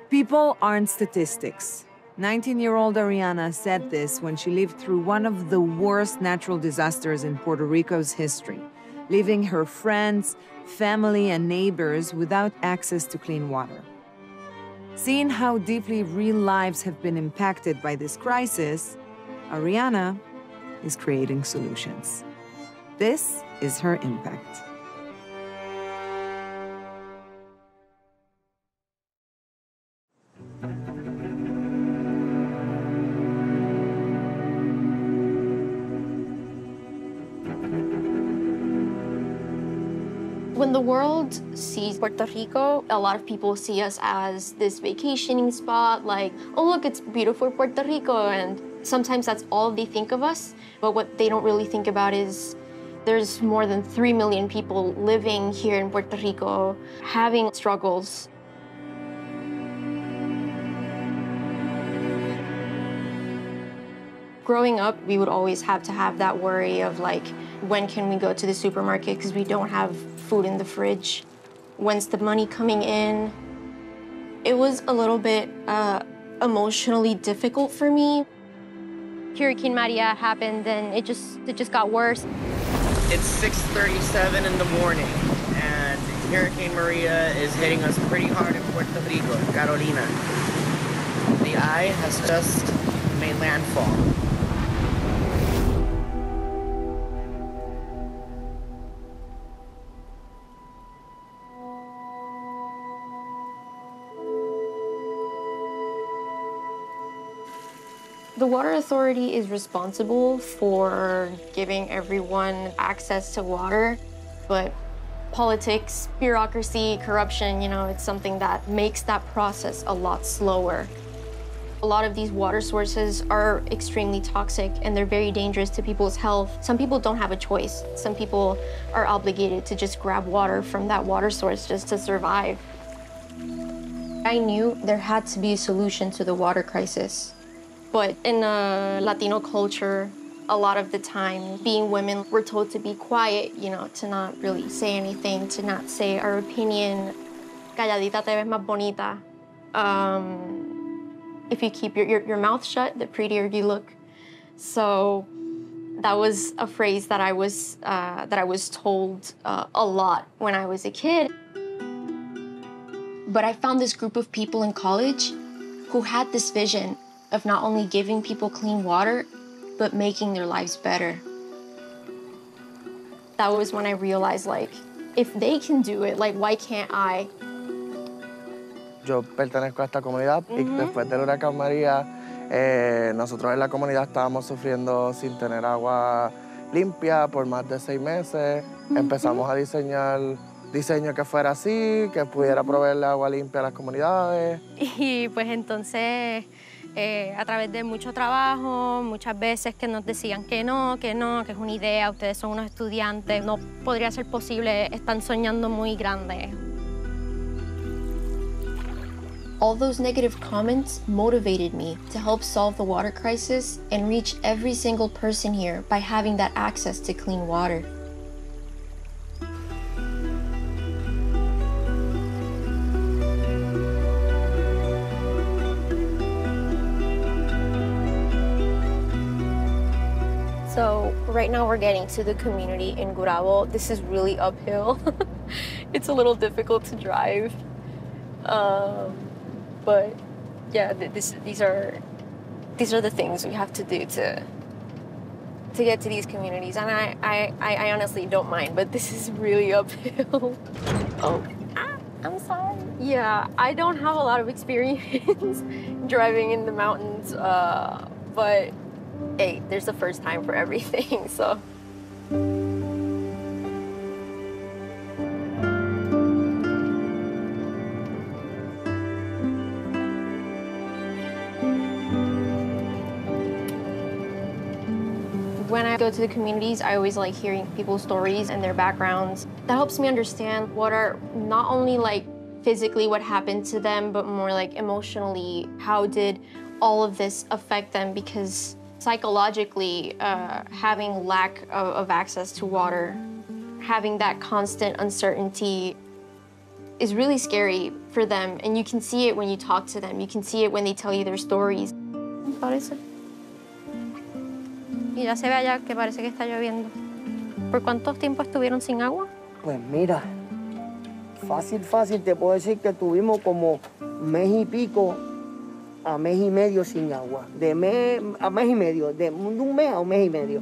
People aren't statistics. 19-year-old Ariana said this when she lived through one of the worst natural disasters in Puerto Rico's history, leaving her friends, family, and neighbors without access to clean water. Seeing how deeply real lives have been impacted by this crisis, Ariana is creating solutions. This is her impact. When the world sees Puerto Rico, a lot of people see us as this vacationing spot, like, oh, look, it's beautiful Puerto Rico, and sometimes that's all they think of us. But what they don't really think about is there's more than 3 million people living here in Puerto Rico, having struggles. Growing up, we would always have to have that worry of, like, when can we go to the supermarket because we don't have food in the fridge? When's the money coming in? It was a little bit emotionally difficult for me. Hurricane Maria happened and it just got worse. It's 6:37 in the morning and Hurricane Maria is hitting us pretty hard in Puerto Rico, Carolina. The eye has just made landfall. The Water Authority is responsible for giving everyone access to water, but politics, bureaucracy, corruption, it's something that makes that process a lot slower. A lot of these water sources are extremely toxic and they're very dangerous to people's health. Some people don't have a choice. Some people are obligated to just grab water from that water source just to survive. I knew there had to be a solution to the water crisis. But in Latino culture, a lot of the time, being women, we're told to be quiet, to not really say anything, to not say our opinion. Calladita te ves más bonita. If you keep your mouth shut, the prettier you look. So that was a phrase that I was told a lot when I was a kid. But I found this group of people in college who had this vision of not only giving people clean water, but making their lives better. That was when I realized, like, if they can do it, like, why can't I? Yo pertenezco a esta comunidad y después del huracán María, nosotros en la comunidad estábamos sufriendo sin tener agua limpia por más de 6 meses. Empezamos a diseñar diseño que fuera así, que pudiera proveerle agua limpia a las comunidades. Y pues entonces, a través de mucho trabajo, muchas veces que nos decían que no, que es una idea, ustedes son unos estudiantes, no podría ser posible, están soñando muy grande. All those negative comments motivated me to help solve the water crisis and reach every single person here by having that access to clean water. So right now we're getting to the community in Gurabo. This is really uphill. It's a little difficult to drive. But yeah, these are the things we have to do to get to these communities. And I honestly don't mind, but this is really uphill. Oh, I'm sorry. Yeah, I don't have a lot of experience driving in the mountains, but hey, there's a first time for everything, so. When I go to the communities, I always like hearing people's stories and their backgrounds. That helps me understand what are not only like physically what happened to them, but more like emotionally, how did all of this affect them? Because psychologically, having lack of access to water, having that constant uncertainty, is really scary for them, and you can see it when you talk to them. You can see it when they tell you their stories. Parece. Y ya se ve allá que parece que está lloviendo. ¿Por cuánto tiempo estuvieron sin agua? Pues mira, fácil te puedo decir que tuvimos como mes y pico a mes y medio sin agua. De mes a mes y medio, de un mes a un mes y medio.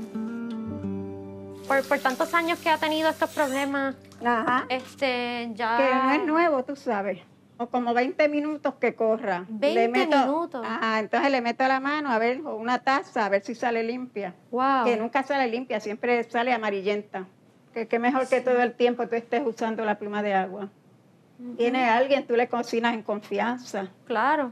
Por tantos años que ha tenido estos problemas, Ajá. ya... Que no es nuevo, tú sabes. O como 20 minutos que corra. 20 minutos. Ajá, entonces le meto la mano a ver, o una taza, a ver si sale limpia. Wow. Que nunca sale limpia, siempre sale amarillenta. Que mejor que todo el tiempo tú estés usando la pluma de agua. Viene alguien, tú le cocinas en confianza. Claro.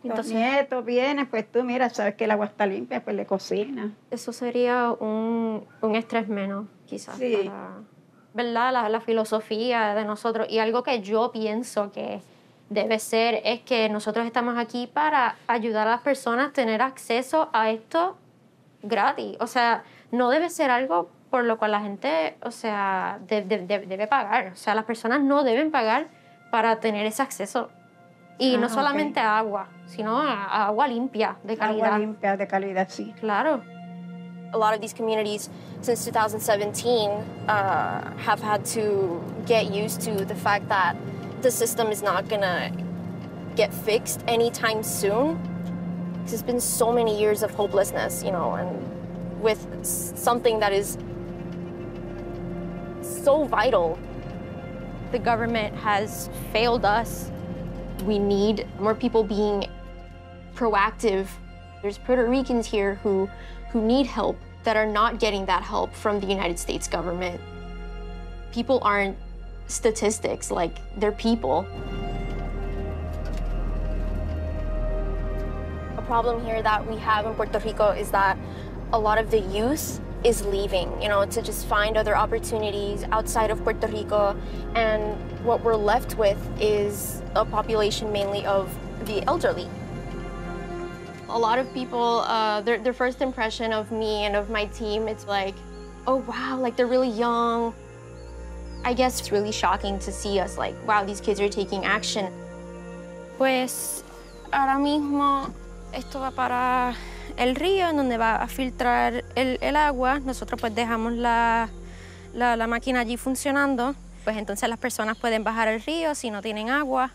Los nietos vienen, pues tú mira, sabes que el agua está limpia, pues le cocinas. Eso sería un estrés menos, quizás. Sí. ¿Verdad? La filosofía de nosotros. Y algo que yo pienso que debe ser es que nosotros estamos aquí para ayudar a las personas a tener acceso a esto gratis. O sea, no debe ser algo por lo cual la gente, o sea, debe pagar. O sea, las personas no deben pagar para tener ese acceso. Y no solamente a agua, sino a agua limpia, de calidad. Agua limpia, de calidad, sí. Claro. A lot of these communities since 2017 have had to get used to the fact that the system is not going to get fixed anytime soon. Because it's been so many years of hopelessness, you know, and with something that is so vital. The government has failed us. We need more people being proactive. There's Puerto Ricans here who need help that are not getting that help from the United States government. People aren't statistics, like, they're people. A problem here that we have in Puerto Rico is that a lot of the youth is leaving, you know, to just find other opportunities outside of Puerto Rico. And what we're left with is a population mainly of the elderly. A lot of people, their first impression of me and of my team, it's like, oh, wow, like they're really young. I guess it's really shocking to see us like, wow, these kids are taking action. Pues ahora mismo esto va para el río, en donde va a filtrar el agua. Nosotros pues dejamos la máquina allí funcionando. Pues entonces las personas pueden bajar al río si no tienen agua.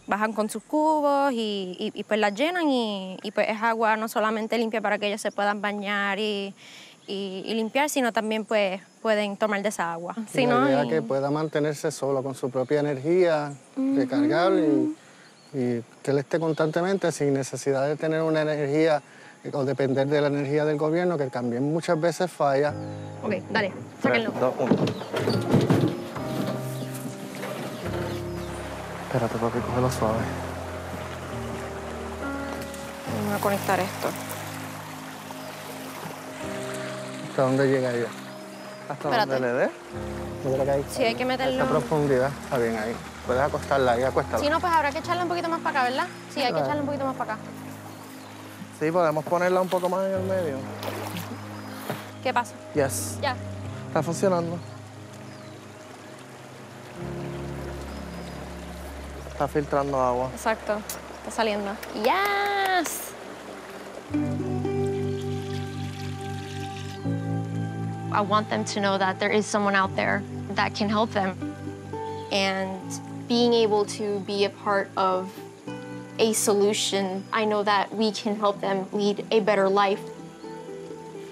Bajan con sus cubos y pues las llenan y pues es agua no solamente limpia para que ellos se puedan bañar y limpiar, sino también pues pueden tomar de esa agua. Sí, la idea que pueda mantenerse solo con su propia energía, recargable y que él esté constantemente sin necesidad de tener una energía o depender de la energía del gobierno, que también muchas veces falla. Ok, dale, sáquenlo. 3, 2, 1. Espérate, papi, cógelo suave. Vamos a conectar esto. ¿Hasta dónde llega ella? ¿Hasta Espérate. dónde le dé? Yo creo que ahí. Sí, hay que meterlo. Esta profundidad está bien ahí. Puedes acostarla ahí, acuéstala. Si no, pues habrá que echarle un poquito más para acá, ¿verdad? Sí, hay que Claro. echarle un poquito más para acá. Sí, podemos ponerla un poco más en el medio. ¿Qué pasa? Yes. Ya. Está funcionando. Está filtrando agua. Exacto. Está saliendo. ¡Yes! I want them to know that there is someone out there that can help them. And being able to be a part of a solution, I know that we can help them lead a better life.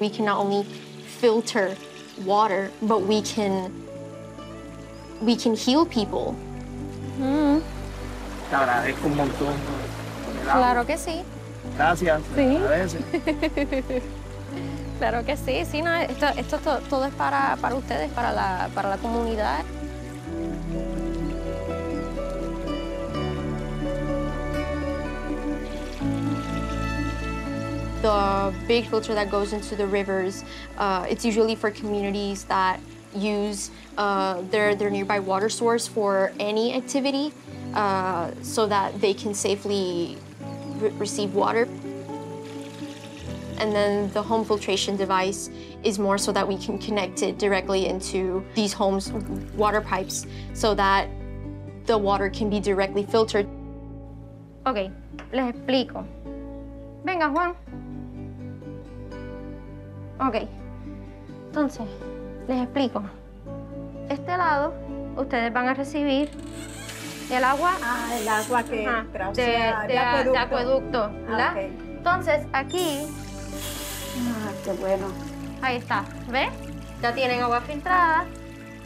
We can not only filter water, but we can heal people. Te agradezco un montón. Claro que sí. Gracias. Sí. Agradece. Claro que sí, sí, no, esto todo es para ustedes, para la comunidad. The big filter that goes into the rivers, it's usually for communities that use their nearby water source for any activity so that they can safely receive water. And then the home filtration device is more so that we can connect it directly into these homes' water pipes so that the water can be directly filtered. Ok, les explico. Venga, Juan. Ok, entonces, les explico. Este lado, ustedes van a recibir el agua. El agua que entra, o sea, de acueducto, ¿verdad? Okay. Entonces, aquí, Qué bueno. ahí está, ¿ves? Ya tienen agua filtrada,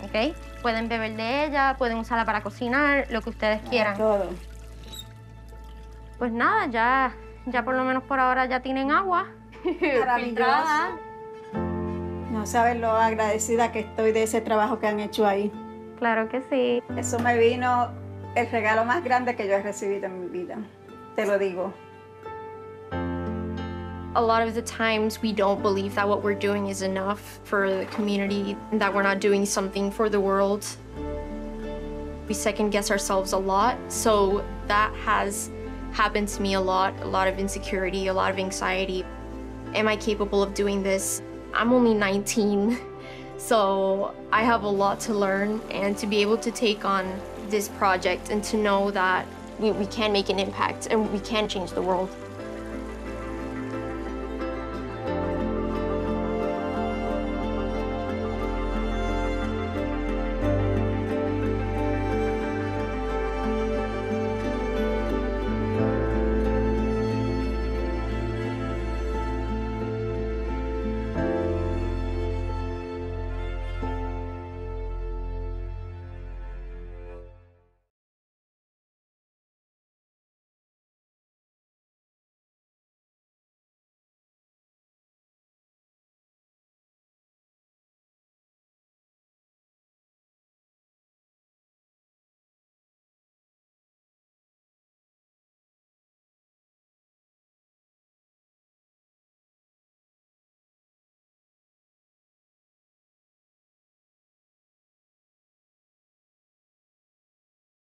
¿ok? Pueden beber de ella, pueden usarla para cocinar, lo que ustedes quieran. Todo. Pues nada, ya por lo menos por ahora ya tienen agua filtrada. No saben lo agradecida que estoy de ese trabajo que han hecho ahí. Claro que sí. Eso me vino el regalo más grande que yo he recibido en mi vida. Te lo digo. A lot of the times we don't believe that what we're doing is enough for the community, that we're not doing something for the world. We second guess ourselves a lot, so that has happened to me a lot of insecurity, a lot of anxiety. Am I capable of doing this? I'm only 19, so I have a lot to learn, and to be able to take on this project and to know that we can make an impact and we can change the world.